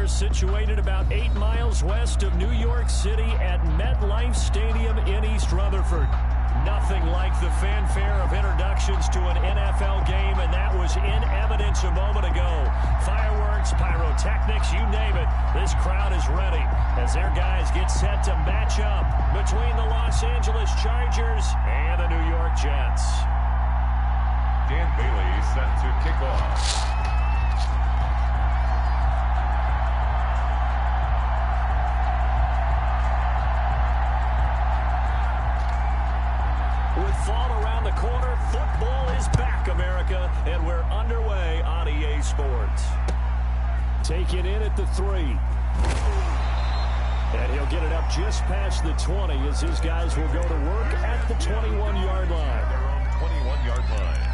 situated about 8 miles west of New York City at MetLife Stadium in East Rutherford. Nothing like the fanfare of introductions to an NFL game, and that was in evidence a moment ago. Fireworks, pyrotechnics, you name it. This crowd is ready as their guys get set to match up between the Los Angeles Chargers and the New York Jets. Dan Bailey set to kick off. With fall around the corner, football is back, America, and we're underway on EA Sports. Taken in at the 3. And he'll get it up just past the 20 as his guys will go to work at the 21-yard line. Their own 21-yard line.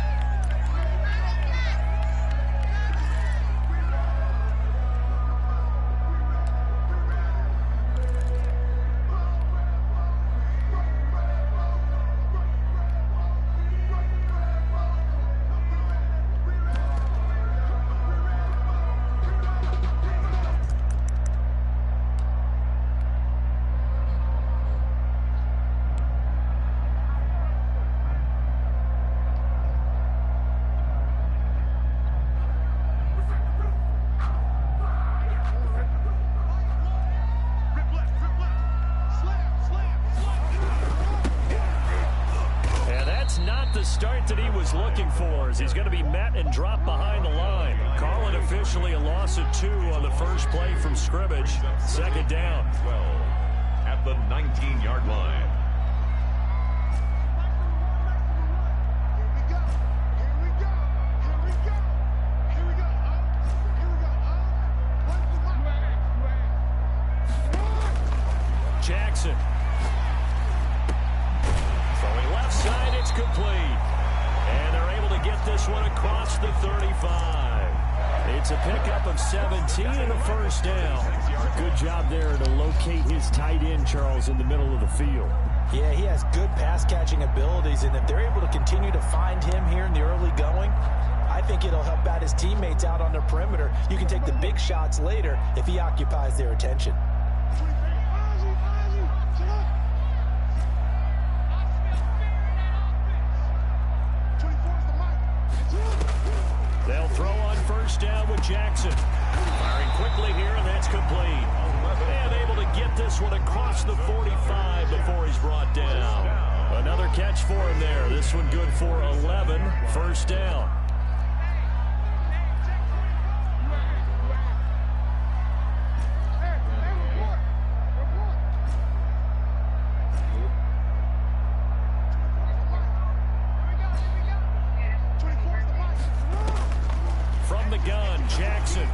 Start that he was looking for as he's going to be met and dropped behind the line. Calling officially a loss of 2 on the first play from scrimmage. Second down. 12 at the 19-yard line. Jackson. Throwing left side, it's complete. And they're able to get this one across the 35. It's a pickup of 17 and a first down. Good job there to locate his tight end, Charles, in the middle of the field. Yeah, he has good pass-catching abilities, and if they're able to continue to find him here in the early going, I think it'll help out his teammates out on the perimeter. You can take the big shots later if he occupies their attention. They'll throw on first down with Jackson. Firing quickly here, and that's complete. And able to get this one across the 45 before he's brought down. Another catch for him there. This one good for 11. First down. Jackson.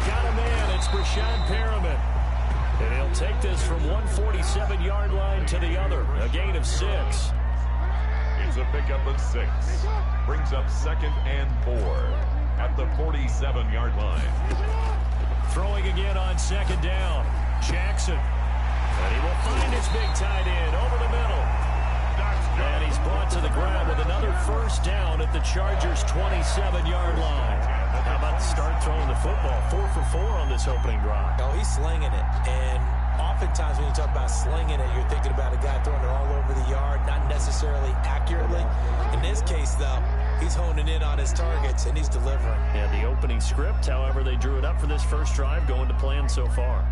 Got a man. It's Brashad Perriman. And he'll take this from 147-yard line to the other. A gain of 6. It's a pickup of 6. Brings up 2nd and 4 at the 47-yard line. Throwing again on 2nd down. Jackson. And he will find his big tight end over the middle. And he's brought to the ground with another first down at the Chargers' 27-yard line. How about the start throwing the football? 4 for 4 on this opening drive. Oh, he's slinging it. And oftentimes when you talk about slinging it, you're thinking about a guy throwing it all over the yard, not necessarily accurately. In this case, though, he's honing in on his targets, and he's delivering. Yeah, the opening script, however, they drew it up for this first drive, going to plan so far.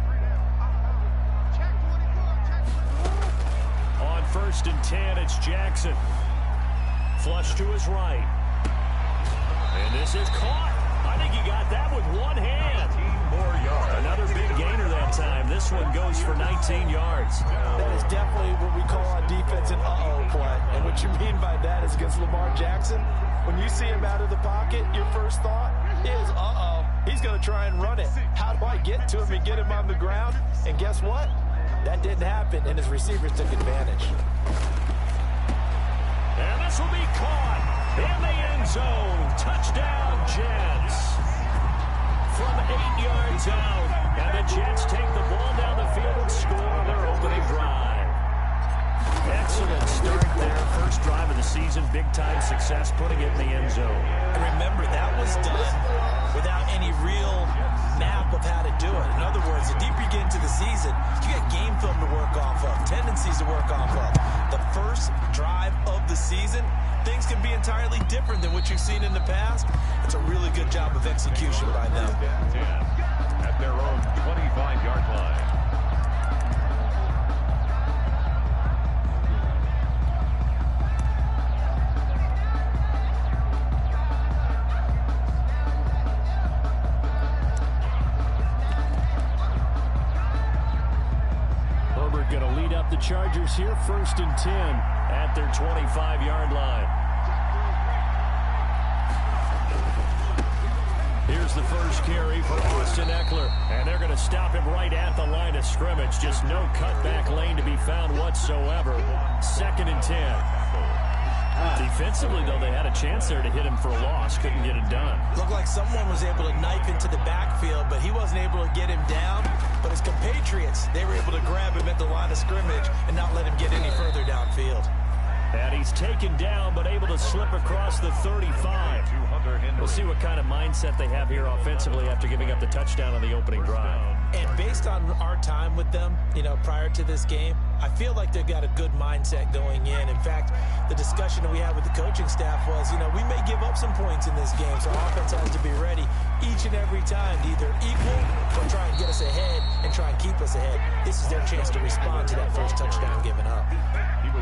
On 1st and 10, it's Jackson. Flush to his right. And this is caught. I think he got that with one hand. 19 more yards. Another big gainer that time. This one goes for 19 yards. That is definitely what we call on defense an uh-oh play. And what you mean by that is against Lamar Jackson, when you see him out of the pocket, your first thought is, uh-oh, he's going to try and run it. How do I get to him and get him on the ground? And guess what? That didn't happen, and his receivers took advantage. And this will be caught in the end zone. Touchdown, Jets. From 8 yards out. And the Jets take the ball down the field and score on their opening drive. Excellent start there. First drive of the season, big-time success, putting it in the end zone. And remember, that was done without any real map of how to do it. In other words, the deeper you get into the season, you got game film to work off of, tendencies to work off of. The first drive of the season, things can be entirely different than what you've seen in the past. It's a really good job of execution by them. At their own 25-yard line. Going to lead up the Chargers here, 1st and 10 at their 25-yard line. Here's the first carry for Austin Eckler, and they're going to stop him right at the line of scrimmage. Just no cutback lane to be found whatsoever. 2nd and 10. Defensively, though, they had a chance there to hit him for a loss. Couldn't get it done. Looked like someone was able to knife into the backfield, but he wasn't able to get him down. But his compatriots, they were able to grab him at the line of scrimmage and not let him get any further downfield. And he's taken down, but able to slip across the 35. We'll see what kind of mindset they have here offensively after giving up the touchdown on the opening drive. And based on our time with them, prior to this game, I feel like they've got a good mindset going in. In fact, the discussion that we had with the coaching staff was, we may give up some points in this game, so our offense has to be ready each and every time to either equal or try and get us ahead and try and keep us ahead. This is their chance to respond to that first touchdown given up.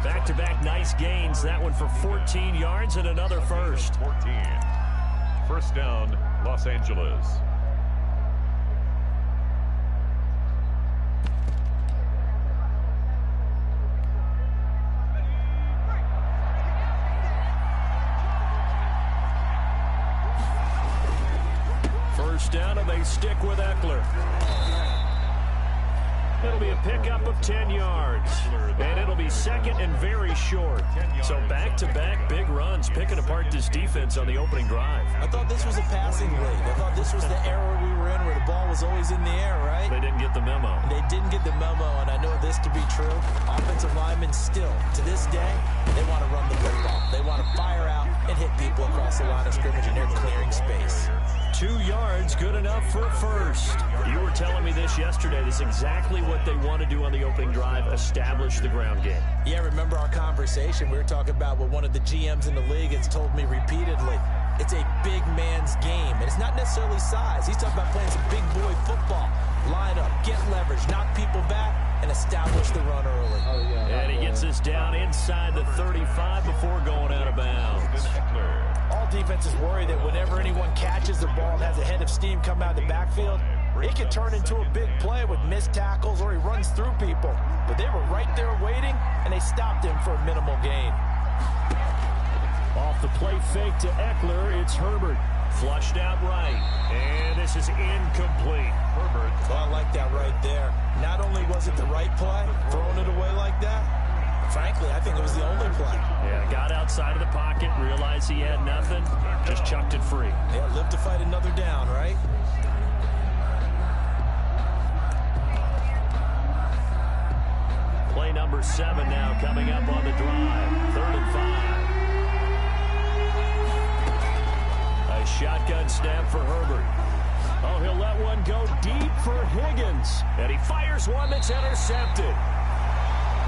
Back-to-back nice gains. That one for 14 yards and another first. 14. First down, Los Angeles. First down, and they stick with Eckler. It'll be a pickup of 10 yards, and it'll be second and very short. So back-to-back big runs, picking apart this defense on the opening drive. I thought this was a passing league. I thought this was the era we were in where the ball was always in the air, right? They didn't get the memo. They didn't get the memo, and I know this to be true. Offensive linemen still, to this day, they want to run the football. They want to fire out and hit people across the line of scrimmage, and they're clearing space. 2 yards, good enough for a first. You were telling me this yesterday. This is exactly what they want to do on the opening drive, establish the ground game. Yeah, remember our conversation? We were talking about what one of the GMs in the league has told me repeatedly. It's a big man's game, and it's not necessarily size. He's talking about playing some big boy football. Line up, get leverage, knock people back, and establish the run early. And he gets us down inside the 35 before going out of bounds. All defenses worry that whenever anyone catches the ball and has a head of steam come out of the backfield, it can turn into a big play with missed tackles or he runs through people. But they were right there waiting, and they stopped him for a minimal gain. Off the play fake to Eckler, it's Herbert. Flushed out right, and this is incomplete. Herbert. Well, I like that right there. Not only was it the right play, throwing it away like that, frankly, I think it was the only play. Yeah, got outside of the pocket, realized he had nothing, just chucked it free. Yeah, live to fight another down, right? Play number 7 now coming up on the drive. 3rd and 5. A shotgun snap for Herbert. Oh, he'll let one go deep for Higgins. And he fires one that's intercepted.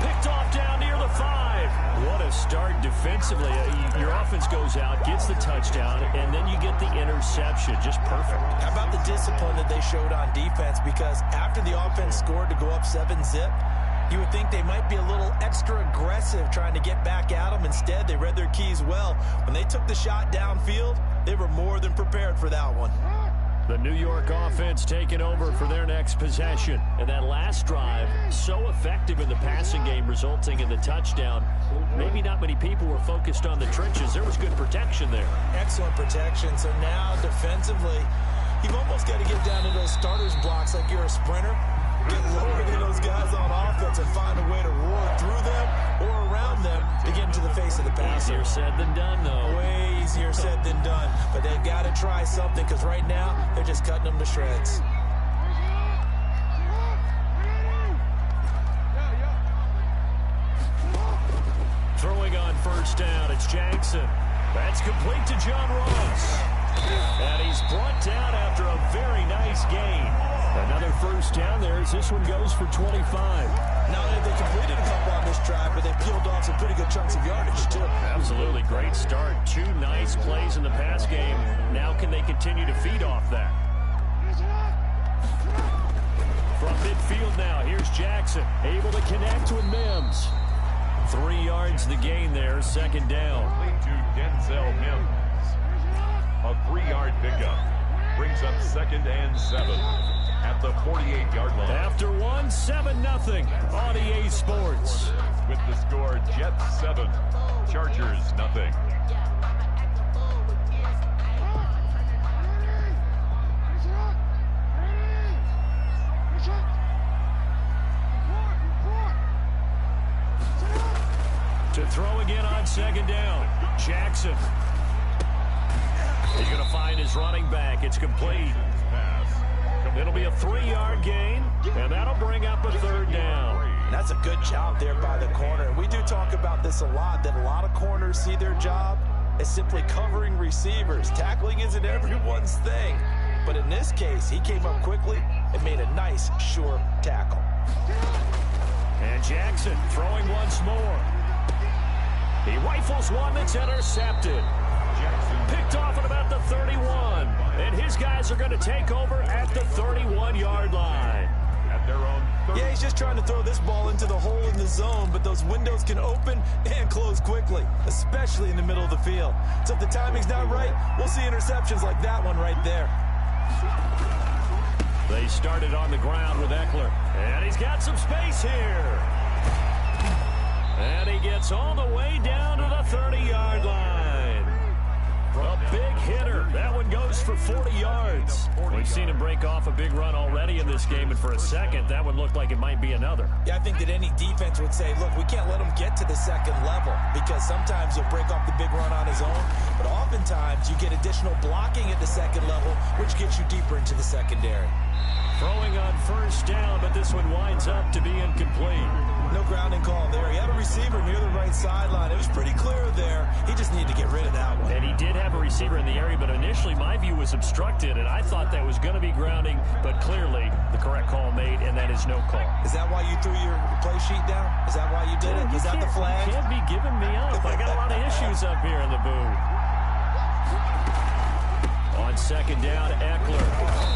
Picked off down near the 5. What a start defensively. Your offense goes out, gets the touchdown, and then you get the interception. Just perfect. How about the discipline that they showed on defense? Because after the offense scored to go up 7-zip, you would think they might be a little extra aggressive trying to get back at them. Instead, they read their keys well. When they took the shot downfield, they were more than prepared for that one. The New York offense taking over for their next possession. And that last drive, so effective in the passing game, resulting in the touchdown. Maybe not many people were focused on the trenches. There was good protection there. Excellent protection. So now, defensively, you've almost got to get down to those starters blocks like you're a sprinter. Get lower than those guys on offense and find a way to roar through them or around them to get into the face of the passer. Easier said than done, though. Way easier said than done. But they've got to try something because right now they're just cutting them to shreds. Throwing on first down, it's Jackson. That's complete to John Ross. And he's brought down after a very nice gain. Another first down there as this one goes for 25. Not only have they completed a couple on this drive, but they peeled off some pretty good chunks of yardage, too. Absolutely great start. 2 nice plays in the pass game. Now can they continue to feed off that? From midfield now, here's Jackson. Able to connect with Mims. 3 yards the gain there, second down. To Denzel Mims. A 3-yard pickup. Brings up 2nd and 7 at the 48-yard line. After 1, 7-0 on EA Sports. With the score, Jets 7, Chargers 0. To throw again on second down. Jackson. He's going to find his running back. It's complete. It'll be a 3-yard gain, and that'll bring up a third down. And that's a good job there by the corner. We do talk about this a lot, that a lot of corners see their job as simply covering receivers. Tackling isn't everyone's thing. But in this case, he came up quickly and made a nice, sure tackle. And Jackson throwing once more. He rifles one that's intercepted. Picked off at about the 31. And his guys are going to take over at the 31-yard line. At their own 30. Yeah, he's just trying to throw this ball into the hole in the zone, but those windows can open and close quickly, especially in the middle of the field. So if the timing's not right, we'll see interceptions like that one right there. They started on the ground with Eckler. And he's got some space here. And he gets all the way down to the 30-yard line. A big hitter. That one goes for 40 yards. We've seen him break off a big run already in this game, and for a second, that one looked like it might be another. Yeah, I think that any defense would say, look, we can't let him get to the second level, because sometimes he'll break off the big run on his own, but oftentimes you get additional blocking at the second level, which gets you deeper into the secondary. Throwing on first down, but this one winds up to be incomplete. No grounding call there. He had a receiver near the right sideline. It was pretty clear there. He just needed to get rid of that one. And he did have a receiver in the area, but initially my view was obstructed, and I thought that was going to be grounding, but clearly the correct call made, and that is no call. Is that why you threw your play sheet down? Is that why you did it? Is that the flag? You can't be giving me up. I got a lot of issues up here in the booth. On second down, Eckler.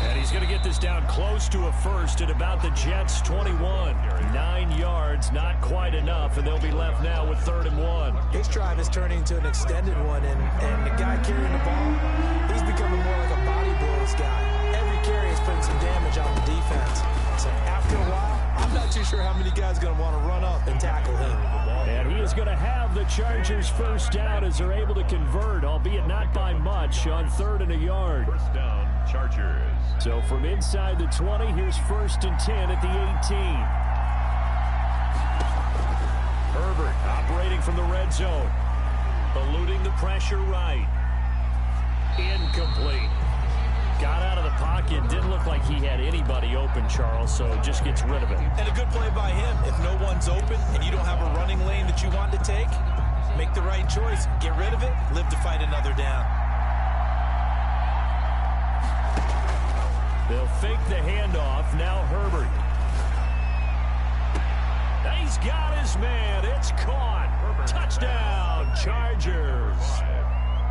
And he's going to get this down close to a first at about the Jets' 21. 9 yards, not quite enough, and they'll be left now with 3rd and 1. This drive is turning into an extended one, and the guy carrying the ball, he's becoming more like a body blows guy. Every carry is putting some damage on the defense. So after a while, I'm not too sure how many guys are going to want to run up and tackle him. And he is going to have the Chargers first down as they're able to convert, albeit not by much, on 3rd and a yard. First down, Chargers. So from inside the 20, here's 1st and 10 at the 18. Herbert operating from the red zone. Eluding the pressure right. Incomplete. Got out of the pocket. Didn't look like he had anybody open, Charles, so just gets rid of it. And a good play by him. If no one's open and you don't have a running lane that you want to take, make the right choice. Get rid of it. Live to fight another down. They'll fake the handoff. Now Herbert. He's got his man. It's caught. Touchdown, Chargers.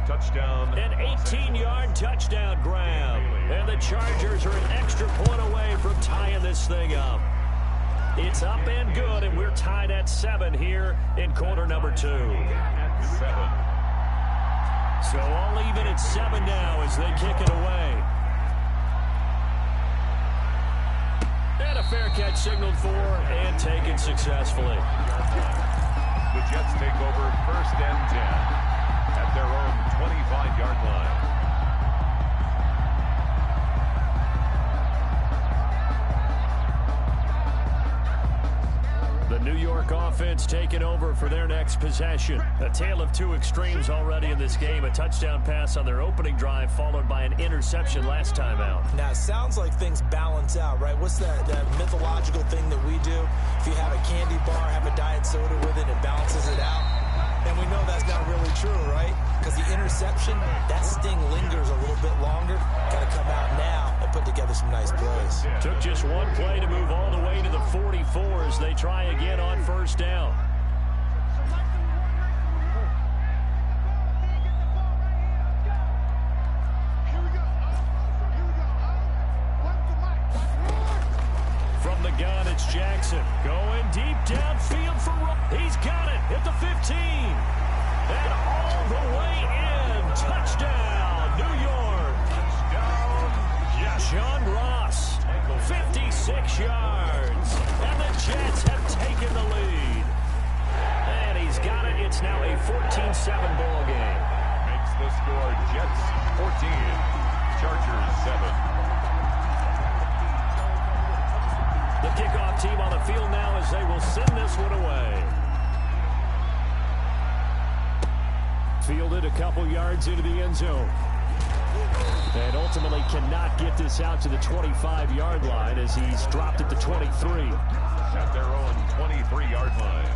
Touchdown. An 18-yard touchdown grab. And the Chargers are an extra point away from tying this thing up. It's up and good, and we're tied at 7 here in quarter number 2. 7. So all even at 7 now as they kick it away. And a fair catch signaled for and taken successfully. The Jets take over 1st and 10 at their own 25-yard line. The New York offense taking over for their next possession. A tale of 2 extremes already in this game. A touchdown pass on their opening drive followed by an interception last time out. Now, it sounds like things balance out, right? What's that mythological thing that we do? If you have a candy bar, have a diet soda with it, it balances it out. interception, that sting lingers a little bit longer. Got to come out now and put together some nice plays. Took just one play to move all the way to the 44 as they try again on first down. From the gun, it's Jackson going deep downfield for he's got it at the 15 and all the way in. Touchdown, New York. Touchdown, yes. John Ross, 56 yards, and the Jets have taken the lead. And he's got it. It's now a 14-7 ball game. Makes the score Jets 14, Chargers 7. The kickoff team on the field now as they will send this one away. Fielded a couple yards into the end zone. And ultimately cannot get this out to the 25-yard line as he's dropped at the 23. At their own 23-yard line.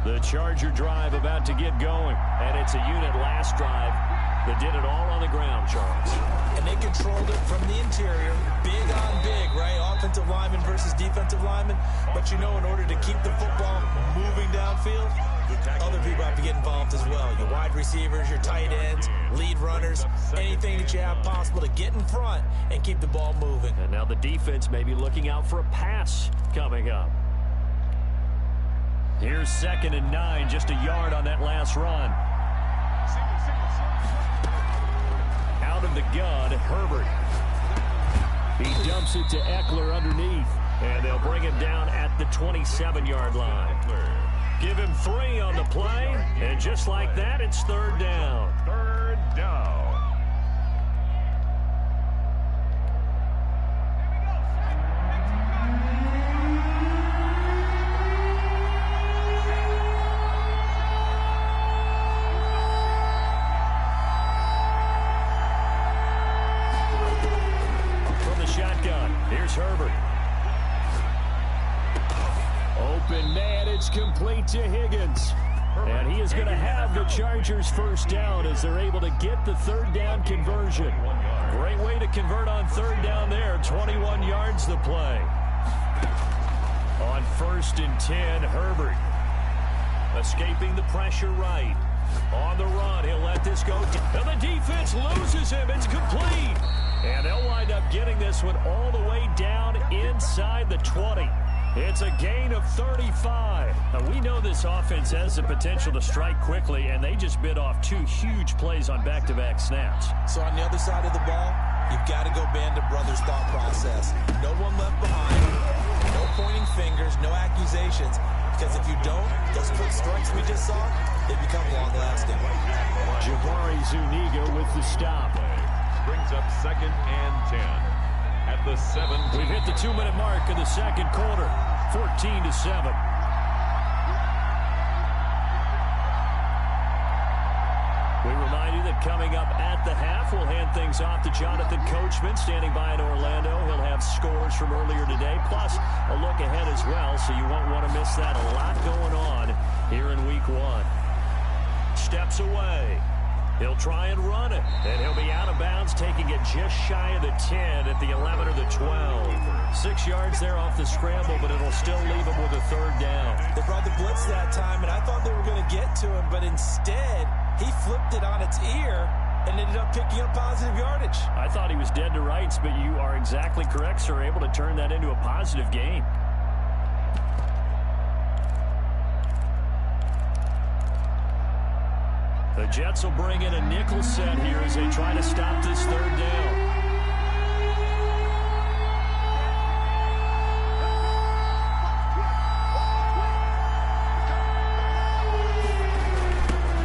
The Charger drive about to get going, and it's a unit last drive that did it all on the ground, Charles. And they controlled it from the interior, big on big, right? Offensive lineman versus defensive lineman. But you know, in order to keep the football moving downfield, other people have to get involved as well. Your wide receivers, your tight ends, lead runners, anything that you have possible to get in front and keep the ball moving. And now the defense may be looking out for a pass coming up. Here's 2nd and 9, just a yard on that last run. Out of the gun, Herbert. He dumps it to Eckler underneath, and they'll bring him down at the 27-yard line. Give him 3 on the play, and just like that, it's 3rd down. 3rd down. Herbert. Open man, it's complete to Higgins. And he is going to have the Chargers first down as they're able to get the 3rd down conversion. Great way to convert on 3rd down there. 21 yards the play. On 1st and 10, Herbert. Escaping the pressure right. On the run, he'll let this go. And the defense loses him. It's complete. And they'll wind up getting this one all the way down inside the 20. It's a gain of 35. Now, we know this offense has the potential to strike quickly, and they just bit off 2 huge plays on back-to-back snaps. So on the other side of the ball, you've got to go band of brothers thought process. No one left behind, no pointing fingers, no accusations. Because if you don't, those quick strikes we just saw, they become long-lasting. Jabari Zuniga with the stop. Brings up 2nd and 10 at the 7. We've hit the 2-minute mark in the 2nd quarter. 14-7. We remind you that coming up at the half, we'll hand things off to Jonathan Coachman, standing by in Orlando. He'll have scores from earlier today, plus a look ahead as well, so you won't want to miss that. A lot going on here in Week 1. Steps away. He'll try and run it, and he'll be out of bounds, taking it just shy of the 10 at the 11 or the 12. 6 yards there off the scramble, but it'll still leave him with a 3rd down. They brought the blitz that time, and I thought they were going to get to him, but instead, he flipped it on its ear and ended up picking up positive yardage. I thought he was dead to rights, but you are exactly correct, sir, able to turn that into a positive gain. The Jets will bring in a nickel set here as they try to stop this 3rd down.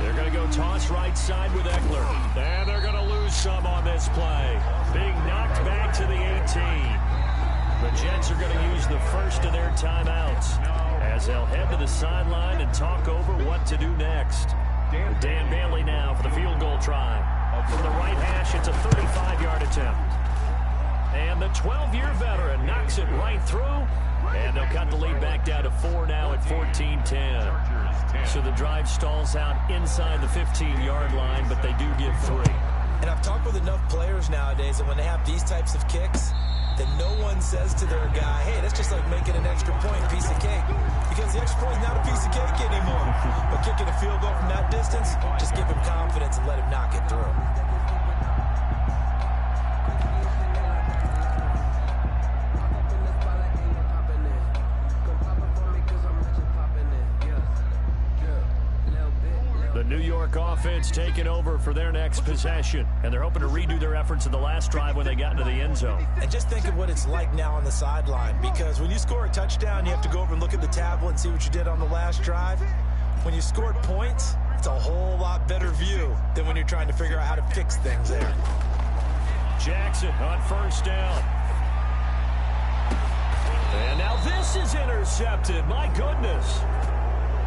They're going to go toss right side with Eckler. And they're going to lose some on this play. Being knocked back to the 18. The Jets are going to use the first of their timeouts as they'll head to the sideline and talk over what to do next. Dan Bailey now for the field goal try. From the right hash, it's a 35-yard attempt. And the 12-year veteran knocks it right through. And they'll cut the lead back down to 4 now at 14-10. So the drive stalls out inside the 15-yard line, but they do get 3. And I've talked with enough players nowadays that when they have these types of kicks, that no one says to their guy, hey, that's just like making an extra point, piece of cake. Because the extra point is not a piece of cake anymore. But kicking a field goal from that distance, just give him confidence and let him knock it through. The New York offense taking over for their next possession. And they're hoping to redo their efforts in the last drive when they got into the end zone. And just think of what it's like now on the sideline. Because when you score a touchdown, you have to go over and look at the tablet and see what you did on the last drive. When you scored points, it's a whole lot better view than when you're trying to figure out how to fix things there. Jackson on first down. And now this is intercepted. My goodness.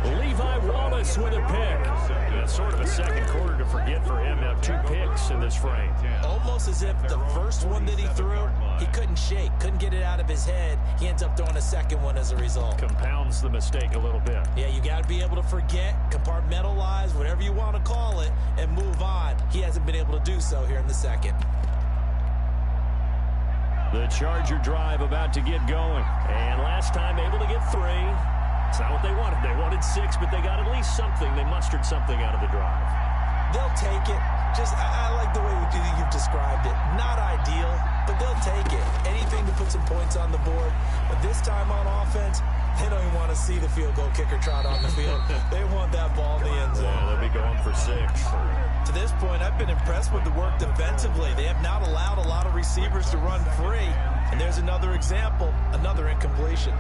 Levi Wallace with a pick. Sort of a second quarter to forget for him. Now 2 picks in this frame. Almost as if the first one that he threw, he couldn't shake, couldn't get it out of his head. He ends up throwing a second one as a result. Compounds the mistake a little bit. Yeah, you got to be able to forget, compartmentalize, whatever you want to call it, and move on. He hasn't been able to do so here in the second. The Charger drive about to get going. And last time able to get 3. It's not what they wanted. They wanted 6, but they got at least something. They mustered something out of the drive. They'll take it. I like the way you've described it. Not ideal, but they'll take it. Anything to put some points on the board. But this time on offense, they don't even want to see the field goal kicker trot on the field. They want that ball in the end zone. Yeah, they'll be going for 6. To this point, I've been impressed with the work defensively. They have not allowed a lot of receivers to run free. And there's another example, another incompletion.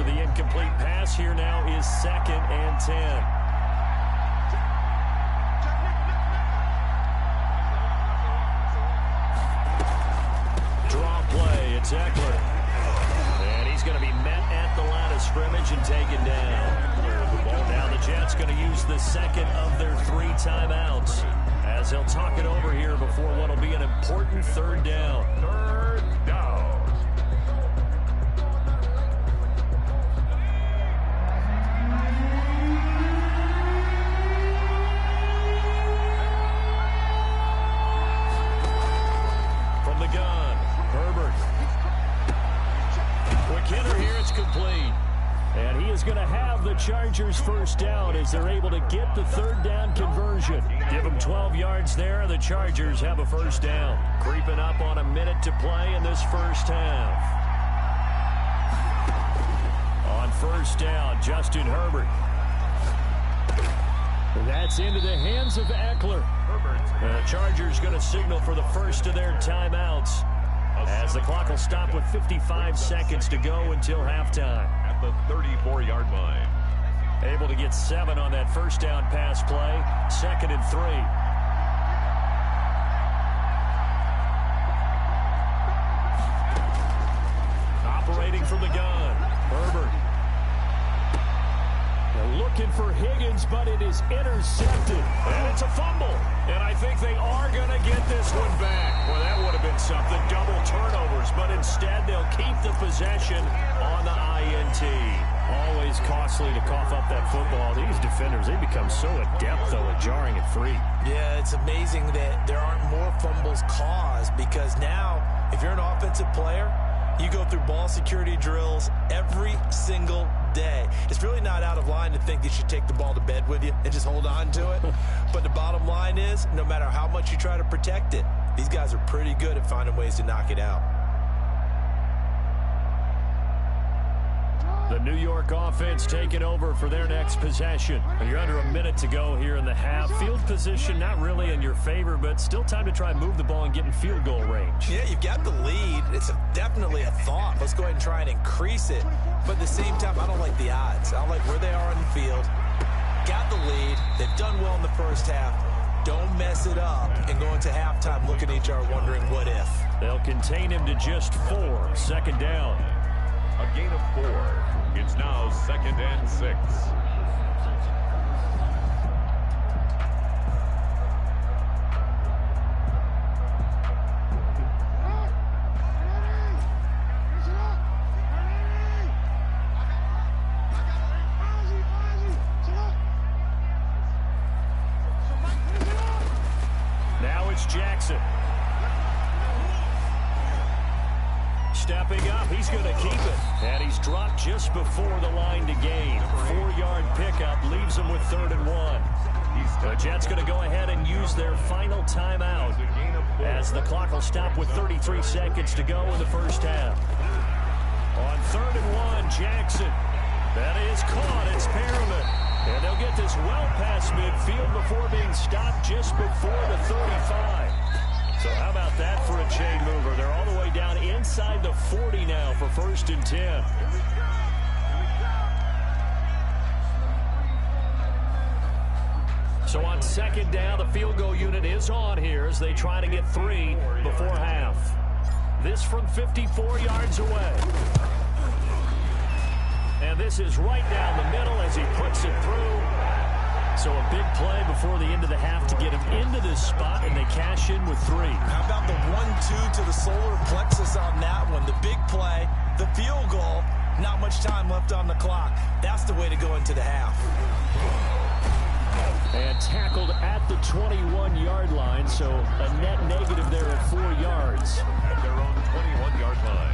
Incomplete pass here now is 2nd and 10. Draw play, it's Eckler. And he's going to be met at the line of scrimmage and taken down. Now the Jets going to use the second of their 3 timeouts as they'll talk it over here before what will be an important 3rd down. 3rd down. Complete. And he is going to have the Chargers first down as they're able to get the 3rd down conversion. Give them 12 yards there, and the Chargers have a first down. Creeping up on a minute to play in this first half. On first down, Justin Herbert. That's into the hands of Eckler. The Chargers going to signal for the first of their timeouts, as the clock will stop with 55 seconds to go until halftime. At the 34-yard line. Able to get 7 on that first down pass play. 2nd and 3. Operating from the gun. Herbert. They're looking for Higgins, but it is intercepted. And it's a fumble. And I think they are going to get this one back. Well, that would have been something. Double turnovers. But instead, they'll keep the possession on the INT. Always costly to cough up that football. These defenders, they become so adept, though, at jarring it free. Yeah, it's amazing that there aren't more fumbles caused, because now, if you're an offensive player, you go through ball security drills every single day. It's really not out of line to think you should take the ball to bed with you and just hold on to it. But the bottom line is, no matter how much you try to protect it, these guys are pretty good at finding ways to knock it out. The New York offense taking over for their next possession. You're under a minute to go here in the half. Field position not really in your favor, but still time to try and move the ball and get in field goal range. Yeah, you've got the lead. It's definitely a thought. Let's go ahead and try and increase it. But at the same time, I don't like the odds. I don't like where they are on the field. Got the lead. They've done well in the first half. Don't mess it up and go into halftime looking at each other wondering what if. They'll contain him to just 4. 2nd down. A gain of 4. It's now 2nd and 6. Now it's Jackson. Stepping up, he's going to keep it. And he's dropped just before the line to gain. 4-yard pickup leaves him with 3rd and 1. The Jets going to go ahead and use their final timeout as the clock will stop with 33 seconds to go in the first half. On 3rd and 1, Jackson. That is caught. It's Perriman. And they'll get this well past midfield before being stopped just before the 35. So how about that for a chain mover? They're all the way down inside the 40 now for 1st and 10. So on 2nd down, the field goal unit is on here as they try to get 3 before half. This from 54 yards away. And this is right down the middle as he puts it through. So a big play before the end of the half to get him into this spot, and they cash in with 3. How about the 1-2 to the solar plexus on that one? The big play, the field goal, not much time left on the clock. That's the way to go into the half. And tackled at the 21-yard line, so a net negative there at 4 yards. At their own 21-yard line.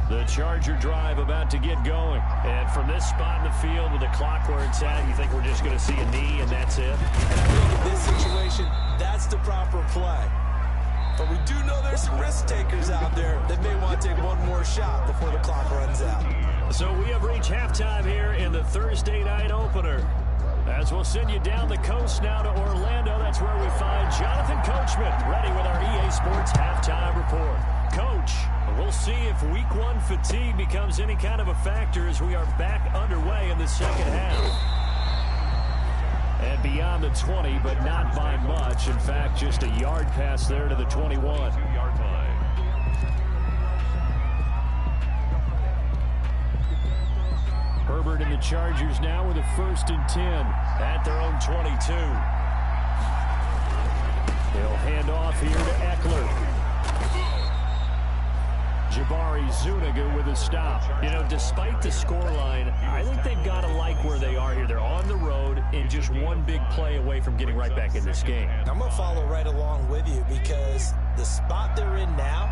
The Charger drive about to get going. And from this spot in the field with the clock where it's at, you think we're just going to see a knee and that's it? And I think in this situation, that's the proper play. But we do know there's some risk takers out there that may want to take one more shot before the clock runs out. So we have reached halftime here in the Thursday night opener. As we'll send you down the coast now to Orlando, that's where we find Jonathan Coachman ready with our EA Sports halftime report. Coach, we'll see if week 1 fatigue becomes any kind of a factor as we are back underway in the second half. And beyond the 20, but not by much. In fact, just a yard pass there to the 21. 2-yard line. Herbert and the Chargers now with a 1st and 10 at their own 22. They'll hand off here to Eckler. Jabari Zuniga with a stop. You know, despite the scoreline, I think they've got to like where they are here. They're on the road and just one big play away from getting right back in this game. I'm going to follow right along with you because the spot they're in now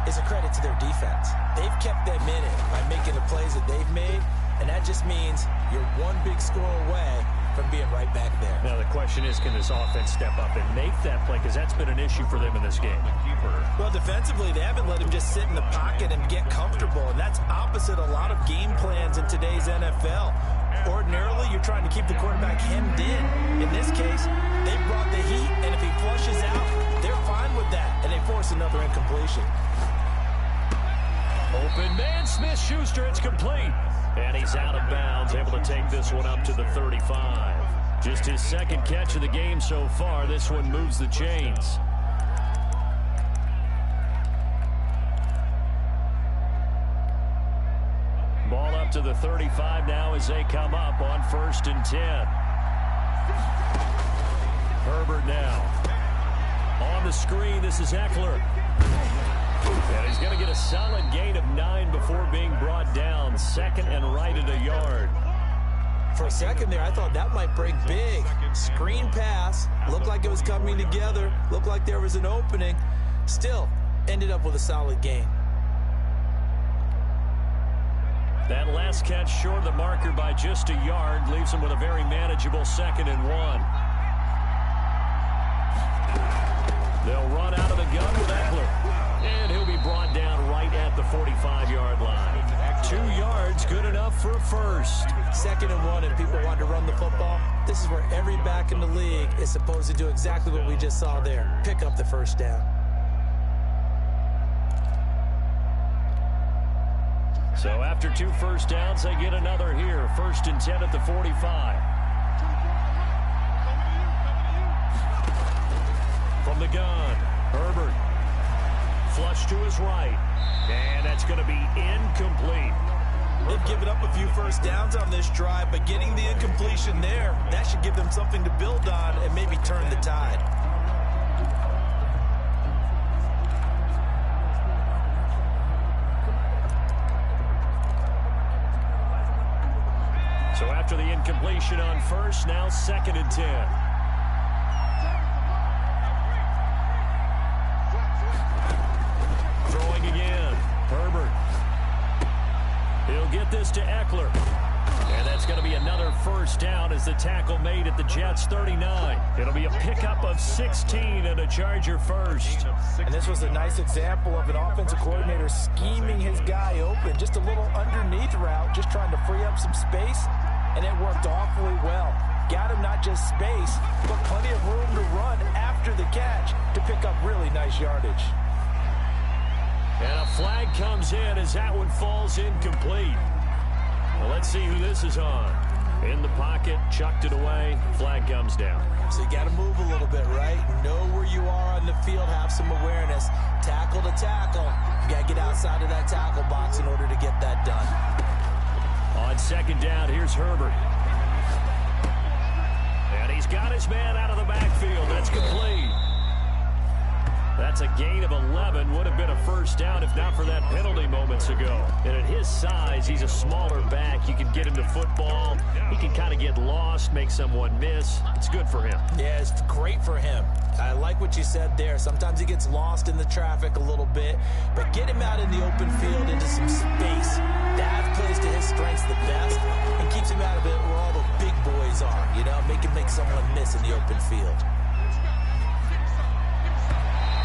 is a credit to their defense. They've kept them in it by making the plays that they've made, and that just means you're one big score away from being right back there. Now the question is, can this offense step up and make that play? Because that's been an issue for them in this game. Well, defensively, they haven't let him just sit in the pocket and get comfortable, and that's opposite a lot of game plans in today's NFL. Ordinarily, you're trying to keep the quarterback hemmed in. In this case, they brought the heat, and if he flushes out, they're fine with that, and they force another incompletion. Open man, Smith-Schuster, it's complete. And he's out of bounds, able to take this one up to the 35. Just his 2nd catch of the game so far. This one moves the chains. Ball up to the 35 now as they come up on 1st and 10. Herbert now. On the screen, this is Eckler. And he's going to get a solid gain of 9 before being brought down. 2nd and right at a yard. For a second there, I thought that might break big. Screen pass. Looked like it was coming together. Looked like there was an opening. Still, ended up with a solid gain. That last catch short of the marker by just a yard leaves him with a very manageable 2nd and 1. They'll run out of the gun with Eckler. And he'll be brought down right at the 45-yard line. 2 yards, good enough for a first. 2nd and 1, and people want to run the football. This is where every back in the league is supposed to do exactly what we just saw there. Pick up the first down. So after 2 first downs, they get another here. 1st and 10 at the 45. From the the gun. Herbert. Flush to his right. And that's going to be incomplete. They've given up a few first downs on this drive, but getting the incompletion there, that should give them something to build on and maybe turn the tide. So after the incompletion on first, now 2nd and 10. Throwing again. Herbert. He'll get this to Eckler. And that's going to be another first down as the tackle made at the Jets' 39. It'll be a pickup of 16 and a Charger first. And this was a nice example of an offensive coordinator scheming his guy open. Just a little underneath route, just trying to free up some space, and it worked awfully well. Got him not just space, but plenty of room to run after the catch to pick up really nice yardage. And a flag comes in as that one falls incomplete. Well, let's see who this is on. In the pocket, chucked it away, flag comes down. So you got to move a little bit, right? Know where you are on the field, have some awareness. Tackle to tackle. You got to get outside of that tackle box in order to get that done. On 2nd down, here's Herbert. And he's got his man out of the backfield. That's complete. That's a gain of 11. Would have been a first down if not for that penalty moments ago. And at his size, he's a smaller back. You can get him the football. He can kind of get lost, make someone miss. It's good for him. Yeah, it's great for him. I like what you said there. Sometimes he gets lost in the traffic a little bit, but get him out in the open field into some space. That plays to his strengths the best and keeps him out of it where all the big boys are. You know, make someone miss in the open field.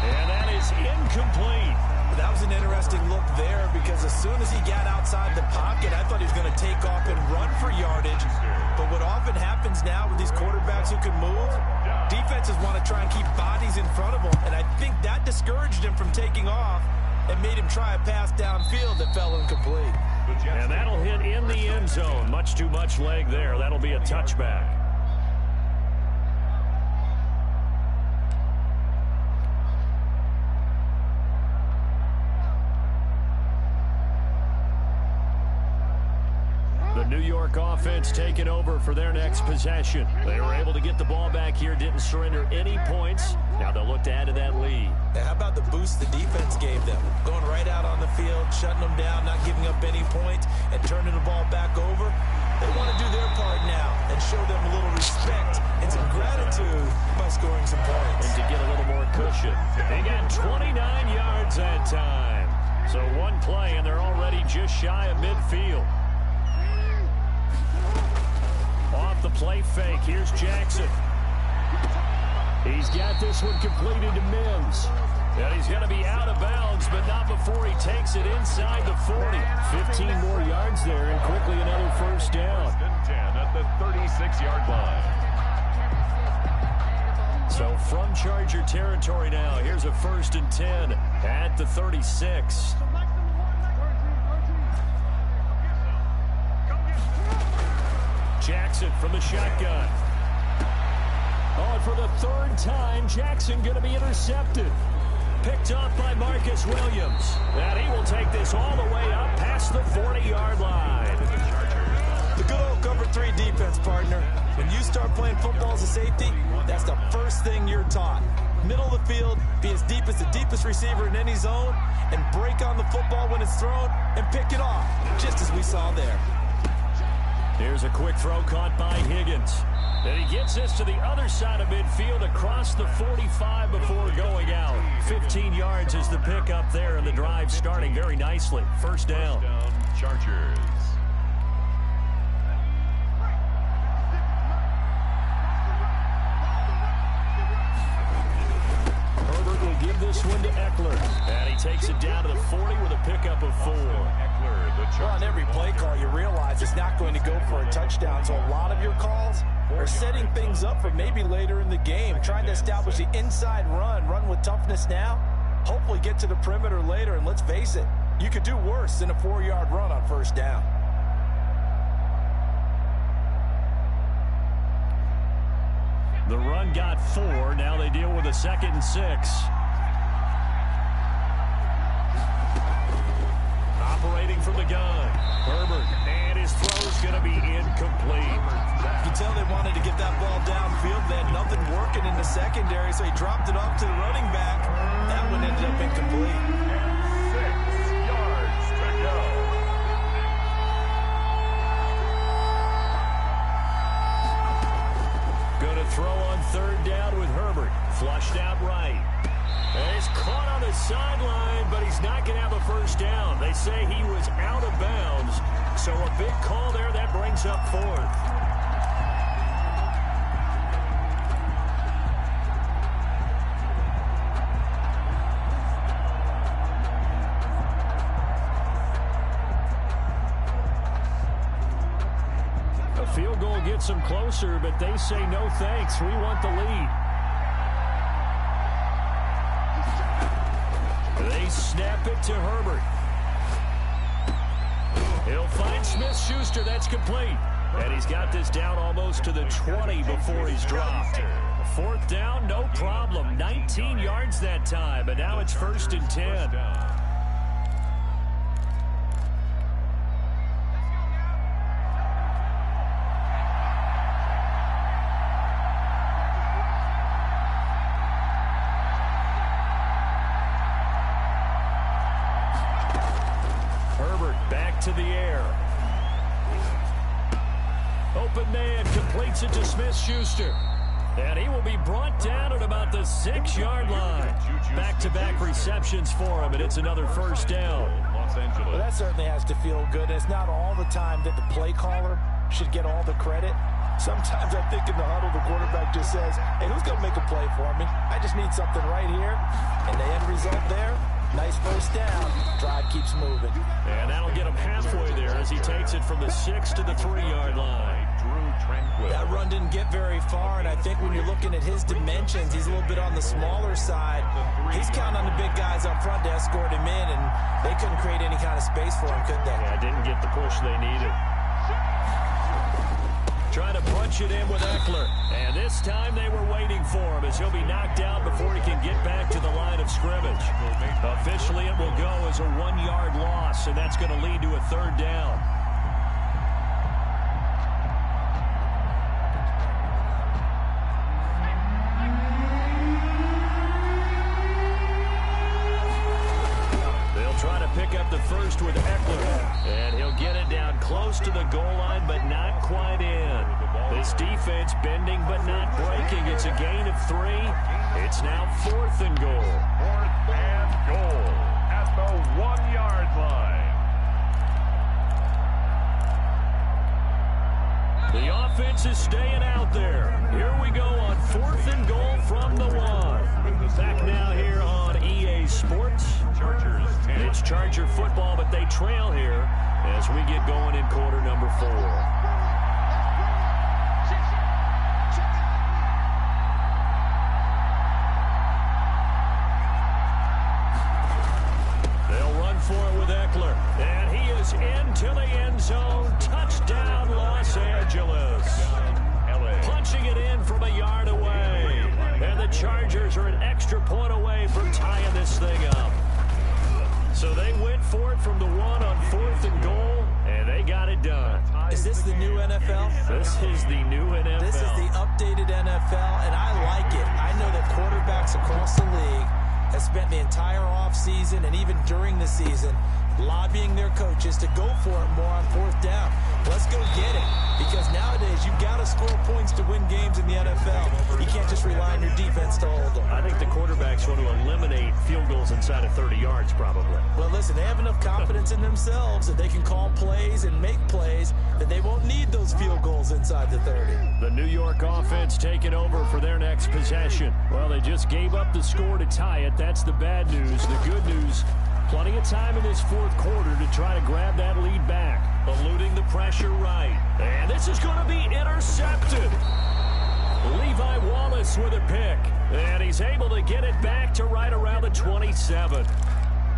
And that is incomplete. That was an interesting look there because as soon as he got outside the pocket, I thought he was going to take off and run for yardage. But what often happens now with these quarterbacks who can move, defenses want to try and keep bodies in front of them. And I think that discouraged him from taking off and made him try a pass downfield that fell incomplete. And that'll hit in the end zone. Much too much leg there. That'll be a touchback. New York offense taking over for their next possession. They were able to get the ball back here, didn't surrender any points. Now they'll look to add to that lead. Now, how about the boost the defense gave them? Going right out on the field, shutting them down, not giving up any points, and turning the ball back over. They want to do their part now and show them a little respect and some gratitude by scoring some points. And to get a little more cushion. They got 29 yards that time. So one play, and they're already just shy of midfield. Off the play fake, here's Jackson. He's got this one completed to Mims. And he's going to be out of bounds, but not before he takes it inside the 40. 15 more yards there, and quickly another first down. 10 at the 36-yard line. So from Charger territory now, here's a 1st and 10 at the 36. Jackson from the shotgun. Oh, and for the 3rd time, Jackson going to be intercepted. Picked up by Marcus Williams. And he will take this all the way up past the 40-yard line. The good old cover 3 defense, partner. When you start playing football as a safety, that's the first thing you're taught. Middle of the field, be as deep as the deepest receiver in any zone, and break on the football when it's thrown, and pick it off, just as we saw there. Here's a quick throw caught by Higgins. And he gets this to the other side of midfield across the 45 before going out. 15 yards is the pickup there, and the drive starting very nicely. First down. Chargers. Herbert will give this one to Eckler. And he takes it down to the 40 with a pickup of 4. Well, on every play call, you realize it's not going to go for a touchdown. So a lot of your calls are setting things up for maybe later in the game, trying to establish the inside run with toughness now, hopefully get to the perimeter later. And let's face it, you could do worse than a 4-yard run on first down. The run got 4. Now they deal with a 2nd and 6. Operating from the gun. Herbert, and his throw's going to be incomplete. You can tell they wanted to get that ball downfield. They had nothing working in the secondary, so he dropped it off to the running back. That one ended up incomplete. And 6 yards to go. Going to throw on 3rd down with Herbert. Flushed out right. And he's caught on the sideline, but he's not going to have a first down. They say he was out of bounds. So a big call there. That brings up 4th. A field goal gets them closer, but they say no thanks. We want the lead. They snap it to Herbert. He'll find Smith-Schuster. That's complete. And he's got this down almost to the 20 before he's dropped. 4th down, no problem. 19 yards that time, but now it's 1st and 10. To the air. Open man completes it to Smith-Schuster. And he will be brought down at about the 6-yard line. Back-to-back receptions for him, and it's another 1st down. Well, that certainly has to feel good. It's not all the time that the play caller should get all the credit. Sometimes I think in the huddle, the quarterback just says, hey, who's going to make a play for me? I just need something right here. And the end result there, nice 1st down. Drive keeps moving. And that'll get him halfway there as he takes it from the 6 to the 3-yard line. That run didn't get very far, and I think when you're looking at his dimensions, he's a little bit on the smaller side. He's counting on the big guys up front to escort him in, and they couldn't create any kind of space for him, could they? Yeah, didn't get the push they needed. Trying to punch it in with Eckler. And this time they were waiting for him as he'll be knocked out before he can get back to the line of scrimmage. Officially, it will go as a 1-yard loss, and that's going to lead to a 3rd down. They'll try to pick up the first with Eckler, and he'll get it down close to the goal line, but not quite in. This defense bending but not breaking. It's a gain of 3. It's now 4th and goal. 4th and goal at the 1-yard line. The offense is staying out there. Here we go on 4th and goal from the 1. Back now here on EA Sports. It's Charger football, but they trail here as we get going in quarter number 4. For it with Eckler, and he is into the end zone. Touchdown, Los Angeles. Punching it in from a yard away, and the Chargers are an extra point away from tying this thing up. So they went for it from the 1 on 4th and goal, and they got it done. Is this the new NFL? This is the new NFL. This is the updated NFL, and I like it. I know that quarterbacks across the league have spent the entire offseason and even during the season lobbying their coaches to go for it more on 4th down. Let's go get it. Because nowadays, you've got to score points to win games in the NFL. You can't just rely on your defense to hold them. I think the quarterbacks want to eliminate field goals inside of 30 yards, probably. Well, listen, they have enough confidence in themselves that they can call plays and make plays that they won't need those field goals inside the 30. The New York offense taking over for their next possession. Well, they just gave up the score to tie it. That's the bad news. The good news, plenty of time in this 4th quarter to try to grab that lead back. Eluding the pressure right. And this is going to be intercepted. Levi Wallace with a pick. And he's able to get it back to right around the 27.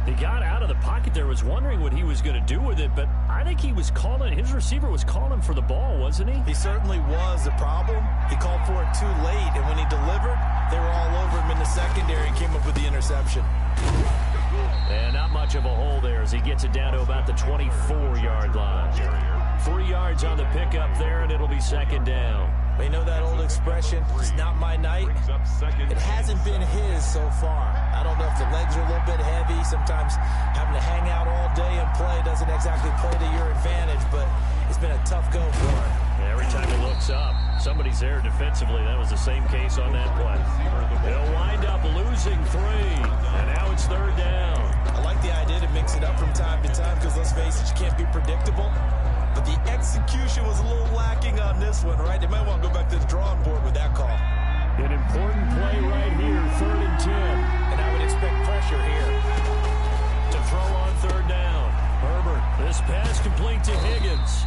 He got out of the pocket there, was wondering what he was going to do with it, but I think he was calling, his receiver was calling for the ball, wasn't he? He certainly was. The problem, he called for it too late, and when he delivered, they were all over him in the secondary and came up with the interception. And not much of a hole there as he gets it down to about the 24-yard line. 3 yards on the pickup there, and it'll be second down. You know that old expression, it's not my night? It hasn't been his so far. I don't know if the legs are a little bit heavy. Sometimes having to hang out all day and play doesn't exactly play to your advantage, but it's been a tough go for him. Every time he looks up, somebody's there defensively. That was the same case on that play. They'll wind up losing 3, and now it's third down. I like the idea to mix it up from time to time because, let's face it, you can't be predictable. But the execution was a little lacking on this one, right? They might want to go back to the drawing board with that call. An important play right here, 3rd and 10. And I would expect pressure here. To throw on third down. Herbert, this pass complete to Higgins.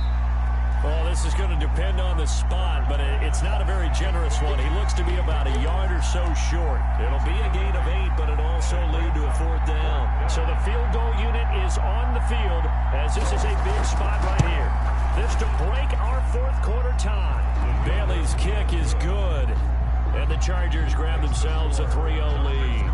Well, this is going to depend on the spot, but it's not a very generous one. He looks to be about a yard or so short. It'll be a gain of 8, but it'll also lead to a 4th down. So the field goal unit is on the field as this is a big spot right here. This to break our 4th quarter tie. Bailey's kick is good, and the Chargers grab themselves a 3-0 lead.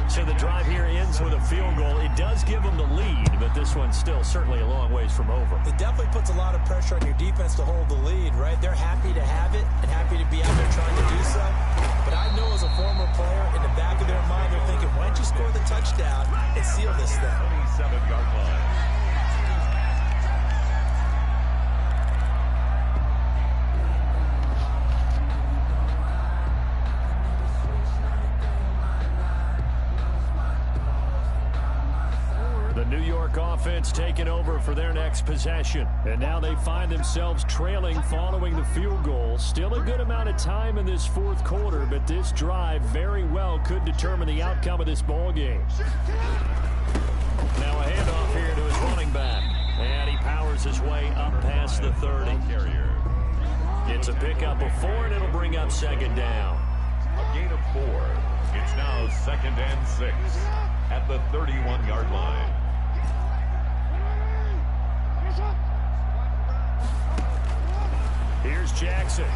So the drive here ends with a field goal. It does give them the lead, but this one's still certainly a long ways from over. It definitely puts a lot of pressure on your defense to hold the lead, right? They're happy to have it and happy to be out there trying to do so. But I know as a former player, in the back of their mind, they're thinking, why don't you score the touchdown and seal this thing? 27-yard line. New York offense taking over for their next possession. And now they find themselves trailing following the field goal. Still a good amount of time in this 4th quarter, but this drive very well could determine the outcome of this ball game. Now a handoff here to his running back. And he powers his way up past the 30. It's a pickup of 4, and it'll bring up second down. A gain of 4. It's now 2nd and 6 at the 31-yard line. Here's Jackson.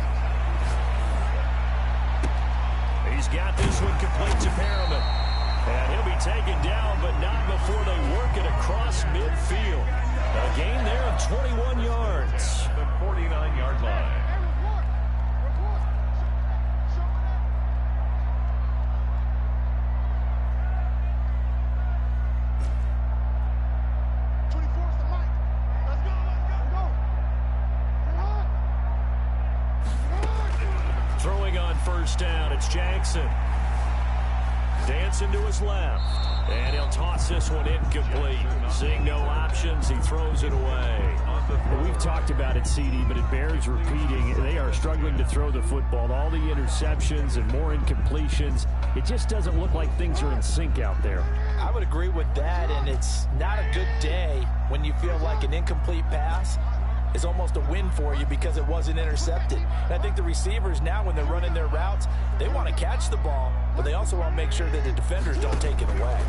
He's got this one complete to Perriman. And he'll be taken down, but not before they work it across midfield. A gain there of 21 yards. The 49-yard line. Throwing on first down, it's Jackson. Dancing to his left. And he'll toss this one incomplete. Seeing no options, he throws it away. We've talked about it, CD, but it bears repeating. They are struggling to throw the football. All the interceptions and more incompletions. It just doesn't look like things are in sync out there. I would agree with that, and it's not a good day when you feel like an incomplete pass is almost a win for you because it wasn't intercepted. And I think the receivers now, when they're running their routes, they want to catch the ball, but they also want to make sure that the defenders don't take it away.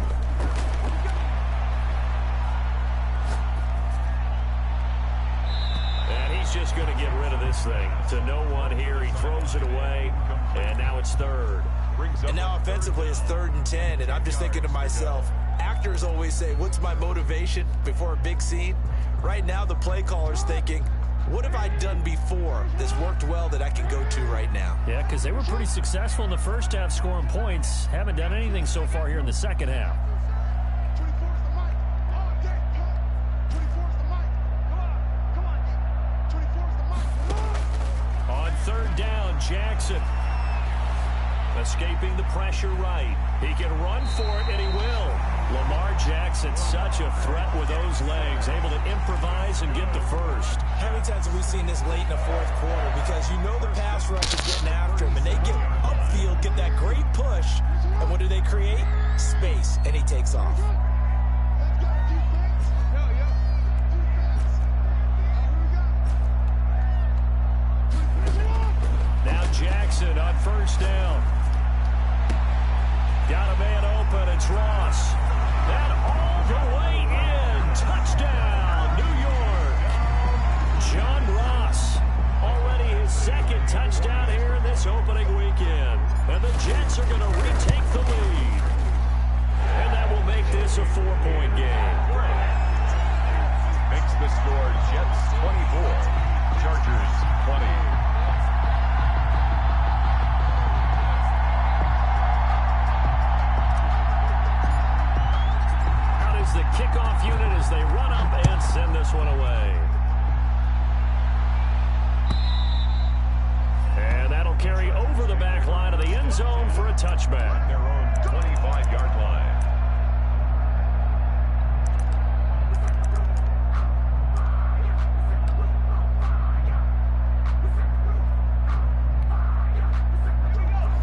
And he's just going to get rid of this thing. To no one here, he throws it away, and now it's 3rd. And now offensively it's 3rd and 10, and I'm just thinking to myself, actors always say, what's my motivation before a big scene? Right now the play caller's thinking, what have I done before that's worked well that I can go to right now? Yeah, because they were pretty successful in the first half scoring points. Haven't done anything so far here in the second half. On 3rd down, Jackson. Escaping the pressure right. He can run for it, and he will. Lamar Jackson, such a threat with those legs, able to improvise and get the first. How many times have we seen this late in the 4th quarter? Because you know the pass rush is getting after him, and they get upfield, get that great push, and what do they create? Space, and he takes off. Now Jackson on first down. Got a man open, it's Ross. And all the way in, touchdown, New York. it's a 4-point game. Makes the score Jets 24, Chargers 20. Out is the kickoff unit as they run up and send this one away. And that'll carry over the back line of the end zone for a touchback. Their own 25-yard line.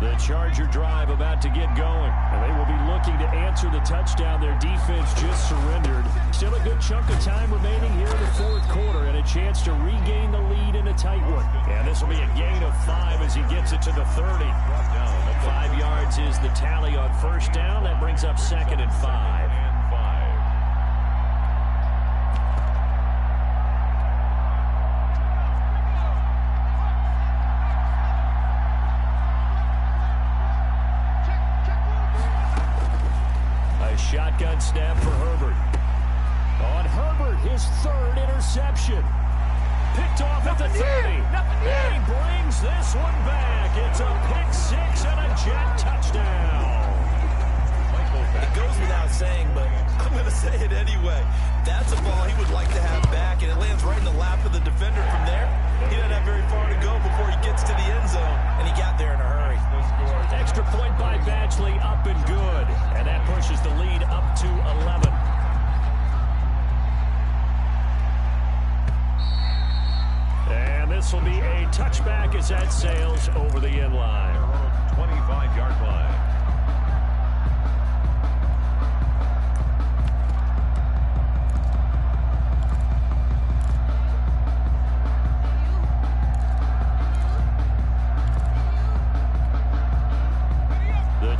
The Charger drive about to get going, and they will be looking to answer the touchdown their defense just surrendered. Still a good chunk of time remaining here in the fourth quarter and a chance to regain the lead in a tight one. And this will be a gain of 5 as he gets it to the 30. 5 yards is the tally on first down. That brings up 2nd and 5. Shotgun snap for Herbert. On Herbert, his 3rd interception. Picked off at the 30. And he brings this one back. It's a pick 6 and a Jet touchdown. It goes without saying, but I'm going to say it anyway. That's a ball he would like to have back, and it lands right in the lap of the defender from there. He doesn't have very far to go before he gets to the end zone, and he got there in a hurry. Extra point by Badgley, up and good. And that pushes the lead up to 11. And this will be a touchback as that sails over the end line. 25-yard line.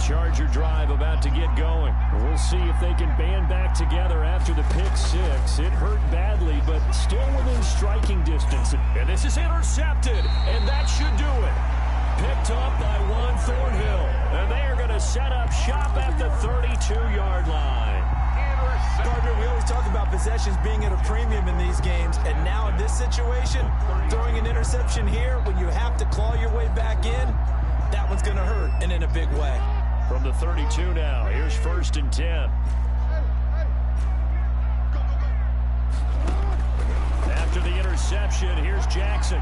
Charger drive about to get going. We'll see if they can band back together after the pick 6. It hurt badly, but still within striking distance. And this is intercepted, and that should do it. Picked up by Juan Thornhill, and they are going to set up shop at the 32-yard line. Gardner, we always talk about possessions being at a premium in these games, and now in this situation, throwing an interception here when you have to claw your way back in, that one's going to hurt, and in a big way. From the 32 now, here's 1st and 10. After the interception, here's Jackson.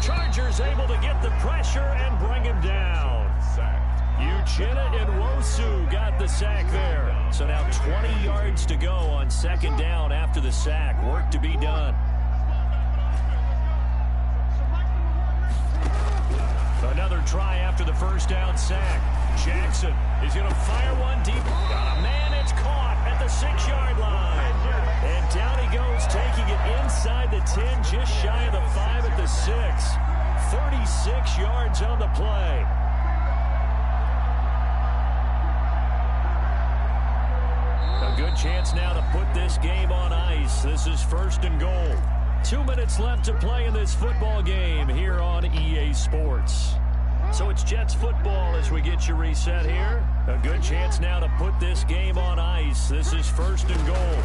Chargers able to get the pressure and bring him down. Uchenna and Wosu got the sack there. So now 20 yards to go on 2nd down after the sack. Work to be done. Another try after the 1st down sack. Jackson is going to fire one deep. Got a man, it's caught at the 6-yard line. And down he goes, taking it inside the 10, just shy of the 5 at the 6. 36 yards on the play. A good chance now to put this game on ice. This is 1st and goal. 2 minutes left to play in this football game here on EA Sports. So it's Jets football as we get you reset here. A good chance now to put this game on ice. This is 1st and goal.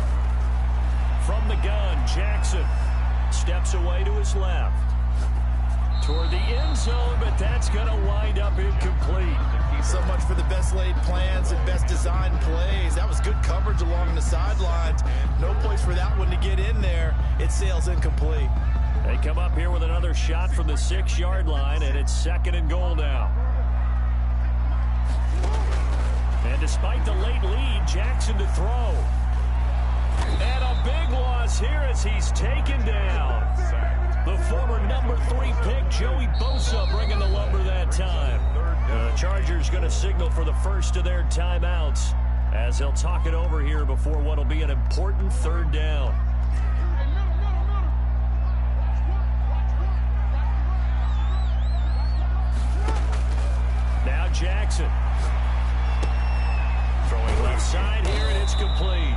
From the gun, Jackson steps away to his left. Toward the end zone, but that's going to wind up incomplete. So much for the best laid plans and best designed plays. That was good coverage along the sidelines. No place for that one to get in there. It sails incomplete. They come up here with another shot from the 6-yard line, and it's 2nd and goal now. And despite the late lead, Jackson to throw. And a big loss here as he's taken down. The former number 3 pick, Joey Bosa, bringing the lumber that time. The Chargers going to signal for the first of their timeouts as they'll talk it over here before what will be an important 3rd down. Now Jackson. Throwing left side here, and it's complete.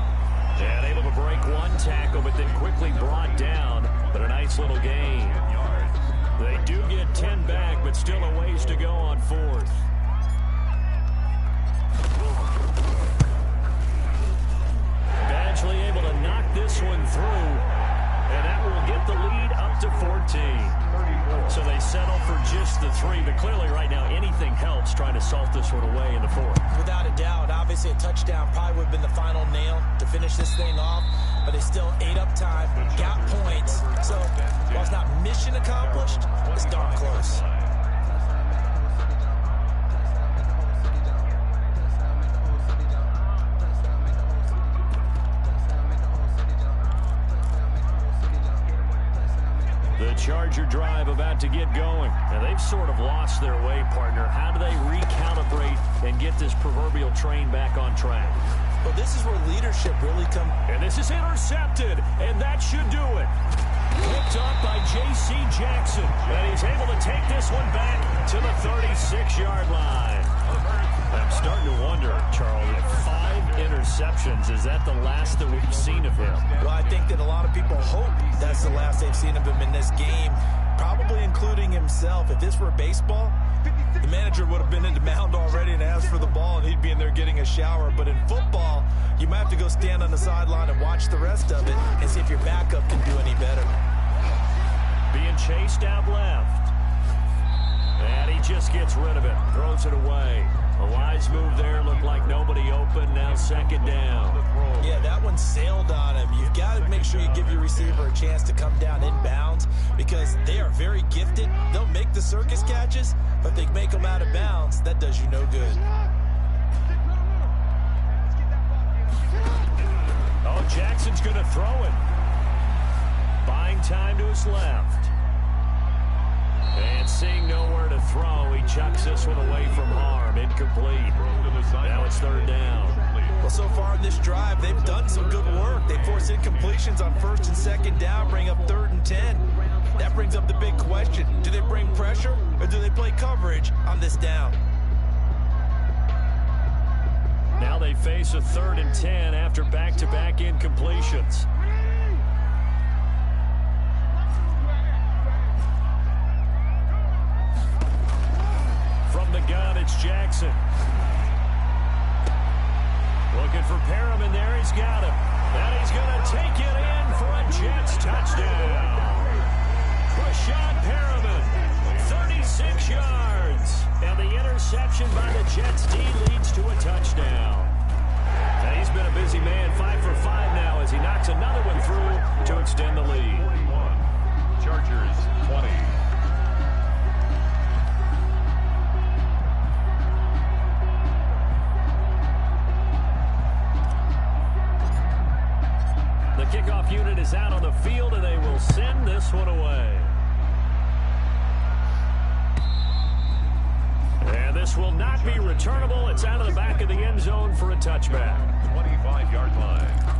And able to break one tackle, but then quickly brought down. But a nice little gain. They do get 10 back, but still a ways to go on 4th. 3, but clearly right now anything helps trying to salt this one away in the 4th. Without a doubt, obviously a touchdown probably would have been the final nail to finish this thing off, but they still ate up time, got points. So while it's not mission accomplished, it's darn close. The Charger drive about to get going. Now, they've sort of lost their way, partner. How do they recalibrate and get this proverbial train back on track? Well, this is where leadership really comes. And this is intercepted, and that should do it. Picked up by J.C. Jackson. And he's able to take this one back to the 36-yard line. I'm starting to wonder, Charles, if 5 interceptions, is that the last that we've seen of him? Well, I think that a lot of people hope that's the last they've seen of him in this game, probably including himself. If this were baseball, the manager would have been in the mound already and asked for the ball, and he'd be in there getting a shower. But in football, you might have to go stand on the sideline and watch the rest of it and see if your backup can do any better. Being chased out left. And he just gets rid of it, throws it away. A wise move there, looked like nobody open, now 2nd down. Yeah, that one sailed on him. You've got to make sure you give your receiver a chance to come down inbounds because they are very gifted. They'll make the circus catches, but if they make them out of bounds, that does you no good. Oh, Jackson's going to throw it. Buying time to his left. And seeing nowhere to throw, he chucks this one away from harm. Incomplete. Now it's 3rd down. Well, so far in this drive, they've done some good work. They force incompletions on 1st and 2nd down, bring up 3rd and 10. That brings up the big question. Do they bring pressure or do they play coverage on this down? Now they face a 3rd and 10 after back-to-back incompletions. From the gun, it's Jackson. Looking for Perriman there. He's got him. And he's going to take it in for a Jets touchdown. Rashad Perriman, 36 yards. And the interception by the Jets D leads to a touchdown. And he's been a busy man, 5 for 5 now as he knocks another one through to extend the lead. 41. Chargers 20. The kickoff unit is out on the field, and they will send this one away. And this will not be returnable. It's out of the back of the end zone for a touchback. 25-yard line.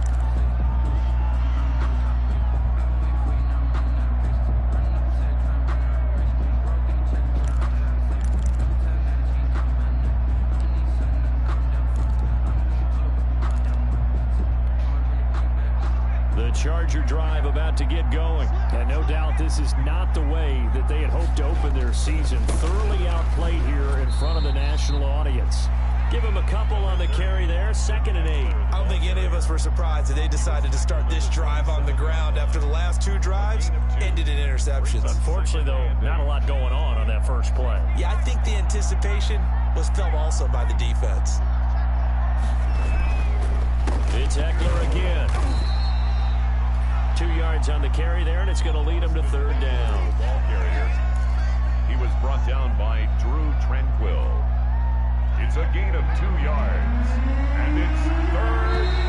Charger drive about to get going. And no doubt this is not the way that they had hoped to open their season. Thoroughly outplayed here in front of the national audience. Give them a couple on the carry there, 2nd and 8. I don't think any of us were surprised that they decided to start this drive on the ground after the last 2 drives ended in interceptions. Unfortunately, though, not a lot going on that first play. Yeah, I think the anticipation was felt also by the defense. It's Eckler again. 2 yards on the carry there, and it's going to lead him to 3rd down. Ball carrier. He was brought down by Drew Tranquill. It's a gain of 2 yards, and it's 3rd